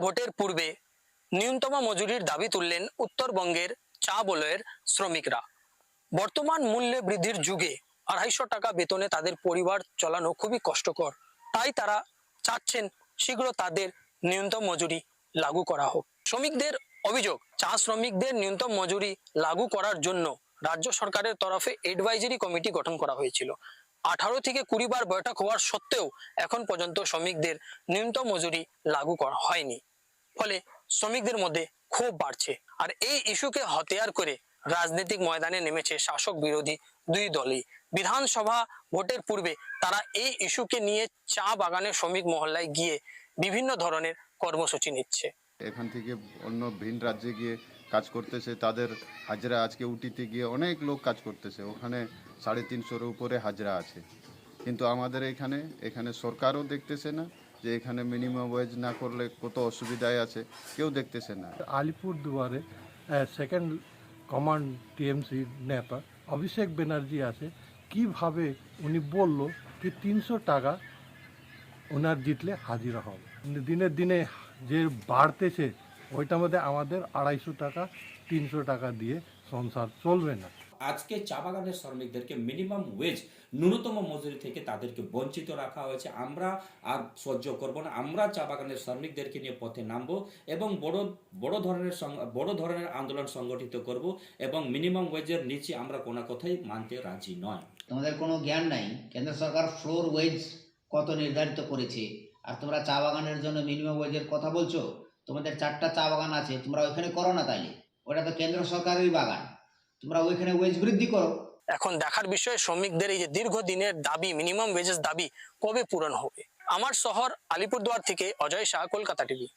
ভোটের পূর্বে ন্যূনতম মজুরির দাবি তুললেন উত্তরবঙ্গের চা বলয়ের শ্রমিকরা। বর্তমান মূল্যে বৃদ্ধির যুগে 250 টাকা বেতনে তাদের পরিবার চালানো খুবই কষ্টকর। তাই তারা চাচ্ছেন শীঘ্র তাদের ন্যূনতম মজুরি লাগু করা হোক। শ্রমিকদের অভিযোগ, চা শ্রমিকদের ন্যূনতম মজুরি লাগু করার জন্য রাজ্য সরকারের তরফে এডভাইজারি কমিটি গঠন করা হয়েছিল। 18 থেকে 20 বার বৈঠক হওয়ার সত্ত্বেও এখন পর্যন্ত শ্রমিকদের ন্যূনতম মজুরি লাগু করা হয়নি। ফলে শ্রমিকদের মধ্যে ক্ষোভ বাড়ছে। আর এই ইস্যুকে হাতিয়ার করে রাজনৈতিক ময়দানে নেমেছে শাসক বিরোধী দুই দলই। বিধানসভা ভোটের পূর্বে তারা এই ইস্যুকে নিয়ে চা বাগানের শ্রমিক মহল্লায় গিয়ে বিভিন্ন ধরনের কর্মসূচি নিচ্ছে। এখান থেকে অন্য ভিন রাজ্যে গিয়ে কাজ করতেছে, তাদের হাজরা আজকে উটিতে গিয়ে অনেক লোক কাজ করতেছে, ওখানে 350-এর উপরে হাজরা আছে। কিন্তু আমাদের এখানে সরকারও দেখতেছে না যে এখানে মিনিমাম ওয়েজ না করলে কত অসুবিধায় আছে, কেউ দেখতেছে না। আলিপুরদুয়ারে সেকেন্ড কমান্ড টিএমসি নেতা অভিষেক ব্যানার্জি আছে, কিভাবে উনি বলল কি 300 টাকা ওনার জিতলে হাজিরা হবে। দিনের দিনে যে বাড়তেছে ওইটার মধ্যে আমাদের 250 টাকা 300 টাকা দিয়ে সংসার চলবে না। আজকে চা বাগানের শ্রমিকদেরকে মিনিমাম ওয়েজ ন্যূনতম মজুরি থেকে তাদেরকে বঞ্চিত রাখা হয়েছে। আমরা আর সহ্য করব না। আমরা চা বাগানের শ্রমিকদেরকে নিয়ে পথে নামবো এবং বড় ধরনের আন্দোলন সংগঠিত করব এবং মিনিমাম ওয়েজের নিচে আমরা কোনো কথাই মানতে রাজি নয়। তোমাদের কোনো জ্ঞান নাই, কেন্দ্র সরকার ফ্লোর ওয়েজ কত নির্ধারিত করেছে, আর তোমরা চা বাগানের জন্য মিনিমাম ওয়েজের কথা বলছো। তোমাদের 4টা চা বাগান আছে, তোমরা ওইখানে করো না, তাইলে ওটা তো কেন্দ্র সরকারেরই বাগান, তোমরা ওইখানে ওয়েজ বৃদ্ধি করো। এখন দেখার বিষয় শ্রমিকদের এই যে দীর্ঘদিনের দাবি মিনিমাম ওয়েজেস দাবি কবে পূরণ হবে। আমার শহর আলিপুরদুয়ার থেকে অজয় শাহ, কলকাতা টিভি।